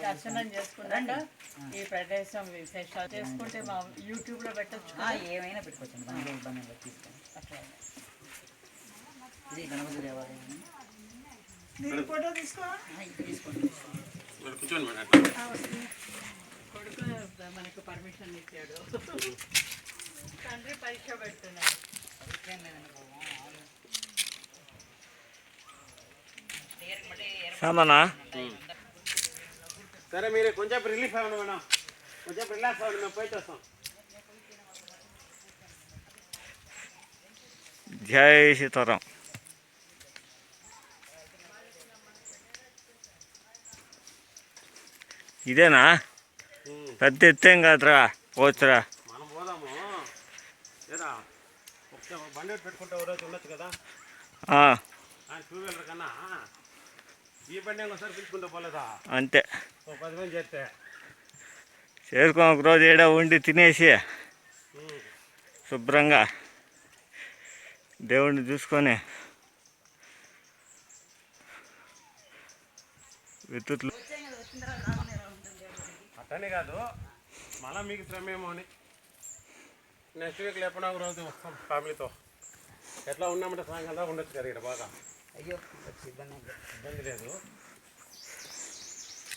దర్శనం చేసుకున్నాక ఈ ప్రదేశం విశేషాలు చేసుకుంటే మా యూట్యూబ్ లో పెట్టచ్చు, ఏమైనా పెట్టుకోవచ్చు. మనకి ఇబ్బంది తీసుకొని అట్లా. ఇది గణపతి దేవాలయం. ఫోటో తీసుకోండి. కొడుకు మనకు పర్మిషన్ ఇచ్చాడు, తండ్రి పరీక్ష పెడుతున్నాడు. సామానా సరే, మీరు కొంచెం రిలీఫ్ అవ్వండి మేడం, కొంచెం రిలాక్స్ అవ్వండి, మేము పోయి వస్తాం. జై సీతారాం. ఇదేనా పెద్ద ఎత్తేం కాదురా, పోతురా మనం పోదాము. లేదా ఒకసారి బండి పెట్టుకుంటే రోజు ఉండొచ్చు కదా, టూ వీలర్ కన్నా ఈ బండి ఒకసారి పిలుచుకుంటే పోలేదా? అంతే, 10 మంది చేస్తే చేసుకొని ఒక రోజు ఏడా ఉండి తినేసి శుభ్రంగా దేవుడిని చూసుకొని విద్యుత్లు అట్టనే కాదు, మళ్ళీ మీకు శ్రమేమో అని నెక్స్ట్ వీక్ లేకుండా ఒక రోజు వస్తాం ఫ్యామిలీతో. ఎట్లా ఉన్నామంటే సాయంకాలం ఉండొచ్చు కదా ఇక్కడ బాగా. అయ్యో ఇబ్బంది లేదు,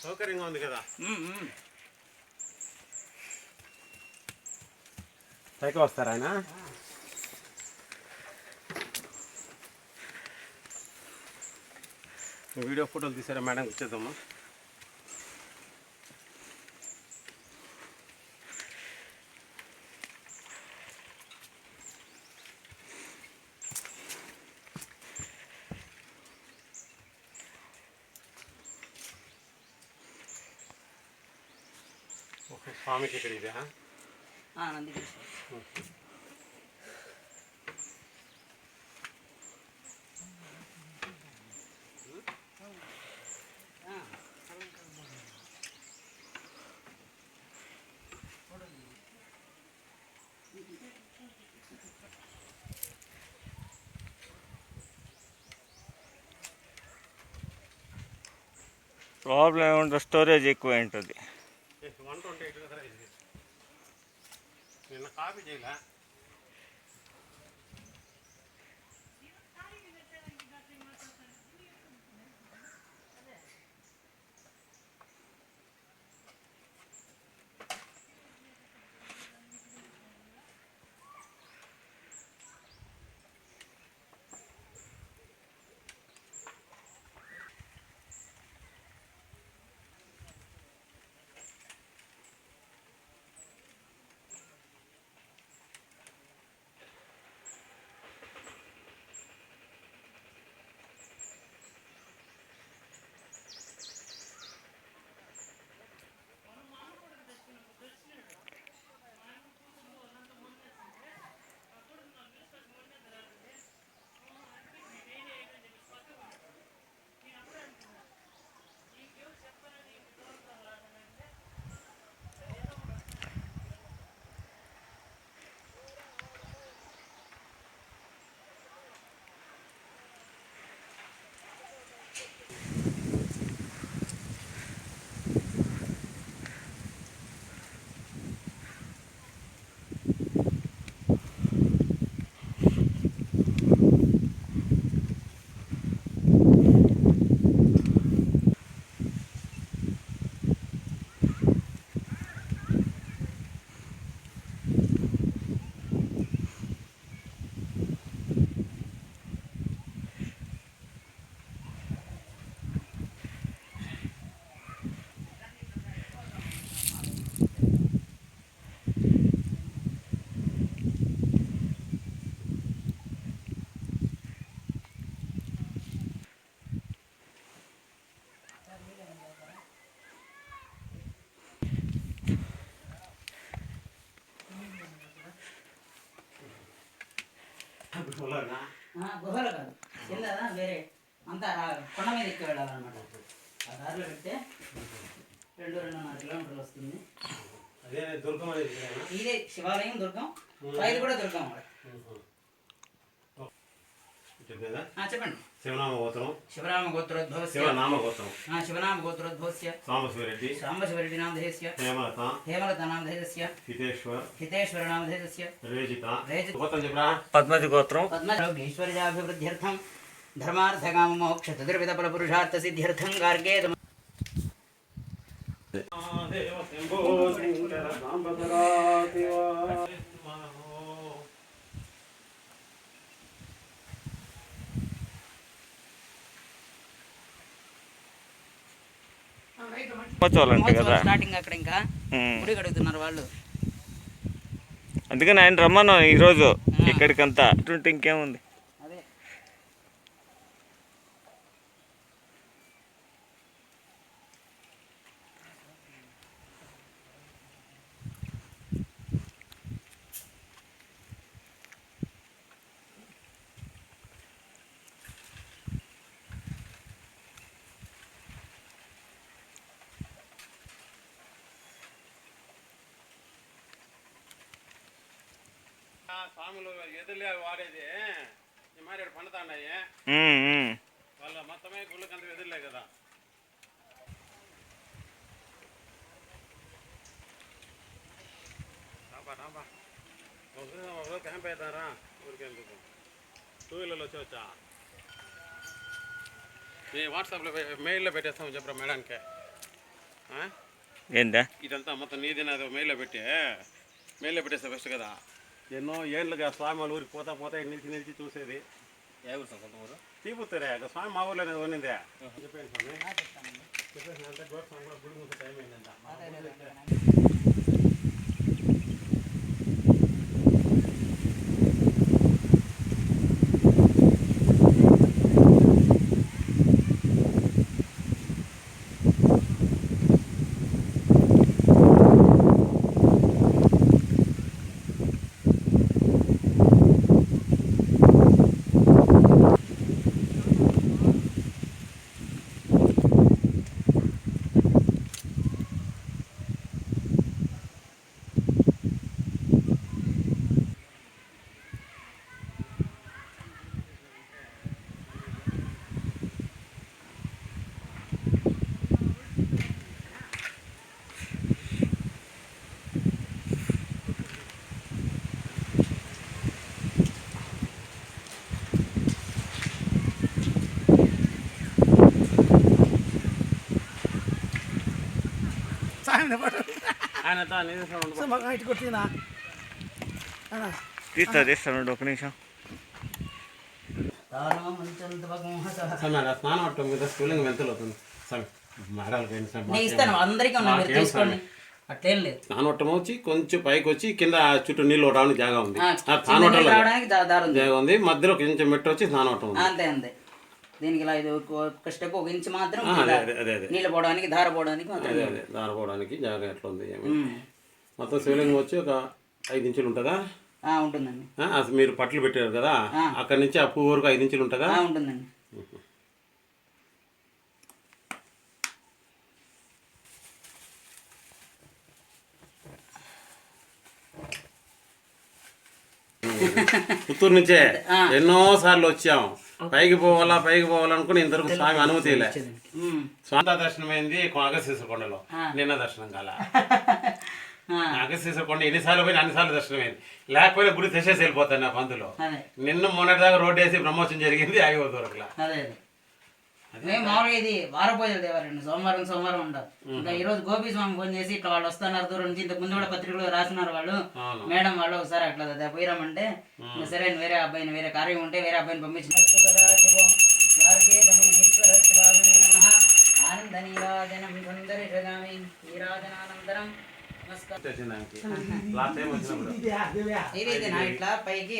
సౌకర్యంగా ఉంది కదా. పైకి వస్తారా ఆయన? వీడియో ఫోటోలు తీసారా మేడం? ఇచ్చేద్దామా? స్వామికి ఇక్కడ ఇదే ప్రాబ్లం ఏముంటుంది, స్టోరేజ్ ఎక్కువ ఉంటుంది. 128 కదా ఇది. నిన్న కాపీ చేయలే. ఉలర్నా? గుహలు కాదు కింద వేరే అంతా కొండ మీద ఎక్కి వెళ్ళాలన్నమాట. ఆ దారిలో పెడితే 2-2.5 కిలోమీటర్లు వస్తుంది. అదే దుర్గం అనేది ఇదే శివాలయం దుర్గం, పైలు కూడా దుర్గం. చెప్పండి. శివనామ గోత్రం, శివరామ గోత్రోద్భవస్య శివనామ గోత్రం, శివనామ గోత్రోద్భవస్య సాంబశివరెడ్డి, సాంబశివరెడ్డి నామధేయస్య హేమలత, హేమలత నామధేయస్య హితేశ్వర నామధేయస్య రేజిత. రేజిత గోత్రం చెప్పరా? పద్మతి గోత్రం. పద్మశ్వర్యాభివృద్ధ్యర్థం ధర్మార్థకామ మోక్ష చతుర్విధ ఫల పురుషార్థ సిద్ధ్యర్థం గార్గే దేవ శంభో శంకర సాంబసరా దేవ. మహోత్సవాలంట కదా. స్టార్టింగ్ అక్కడ ఇంకా ఉమ్. గుడి కడుగుతున్నారు వాళ్ళు. అందుకని ఆయన రమ్మను ఈరోజు ఇక్కడికంతా. అటుంటే ఇంకేముంది. అదే స్వాములు ఎదురులే వాడేది ఈ మరి పండుతాయి. ఉమ్, ఉమ్. వాళ్ళ మొత్తమే గుళ్ళకంత ఎదురులే కదా. రాబా ఒక క్యాంప్ అవుతారా ఊరికెందుకు? 2 వీలర్లో వచ్చా మీ వాట్సాప్లో మెయిల్లో పెట్టేస్తాము చెప్పరా మేడానికి. ఏందా ఇదంతా మొత్తం నీది నాది మెయిల్లో పెట్టేస్తే బెస్ట్ కదా. ఎన్నో ఏళ్ళుగా స్వామి వాళ్ళ ఊరికి పోతా నిలిచి చూసేది. ఏ ఊరు సొంత ఊరు? తీపుతారే స్వామి మా ఊర్లో ఉన్నిందే. చెప్పాను స్వామి, చెప్పేసి అంటే గోడ స్వామి కూడా గుడి ముందు టైం అయిందంట. తీస్తాను ఒక నిమిషం. స్నానం అవటం మీద స్కూలింగ్ వెళ్తలు అవుతుంది ఇస్తాను అందరికీ ఉన్నాయి, తీసుకోండి. అట్లేం లేదు. స్నానవటం వచ్చి కొంచెం పైకి వచ్చి కింద చుట్టూ నీళ్ళు రావడానికి జాగా ఉంది. రావడానికి దారి ఉంది. జాగా ఉంది, మధ్యలో కొంచెం మెట్టు వచ్చి స్నానవటం ఉంది. అంతే అంతే. దీనికి ఇలా ఇది ఒక స్టెప్ 1 ఇంచ్ మాత్రం అదే నీళ్ళు పోవడానికి దార పోవడానికి దార పోవడానికి జాగా ఎట్లా ఉంది. మొత్తం శివలింగం వచ్చి ఒక 5 ఇంచులు ఉంటుందా? ఉంటుందండి. అసలు మీరు పట్లు పెట్టారు కదా, అక్కడి నుంచి ఆ పువ్వు వరకు 5 ఇంచులు ఉంటుందా? ఉంటుందండి. పుత్తూరు నుంచే ఎన్నో సార్లు వచ్చాము. పైకి పోవాలనుకుని ఇంతవరకు స్వామి అనుమతి లే. స్వామి దర్శనం అయింది అగస్త్యేశ్వర కొండలో, నిన్న దర్శనం కాల. అగస్త్యేశ్వర కొండ ఎన్నిసార్లు పోయినా అన్నిసార్లు దర్శనం అయింది. లేకపోయినా గుడి తెసేసి వెళ్ళిపోతాను నా పంతులు. నిన్న మొన్నటి దాకా రోడ్డు వేసి బ్రహ్మోత్సవం జరిగింది, అయ్యో దొరకలా. మామూలుగా ఇది వారపోయేది దేవారండి, సోమవారం ఉండదు. ఇంకా ఈ రోజు గోపి స్వామి ఫోన్ చేసి ఇట్లా వాళ్ళు వస్తున్నారు దూరం నుంచి, ఇంతకు ముందు కూడా పత్రికలో రాస్తున్నారు వాళ్ళు, మేడం వాళ్ళు ఒకసారి అట్లా పోయిరామంటే సరే వేరే అబ్బాయిని వేరే కార్యం ఉంటే వేరే అబ్బాయిని పంపించిన ఆనంద నీరాజనం సుందరి నీరాజనానంతరం నమస్కారం. ఇట్లా పైకి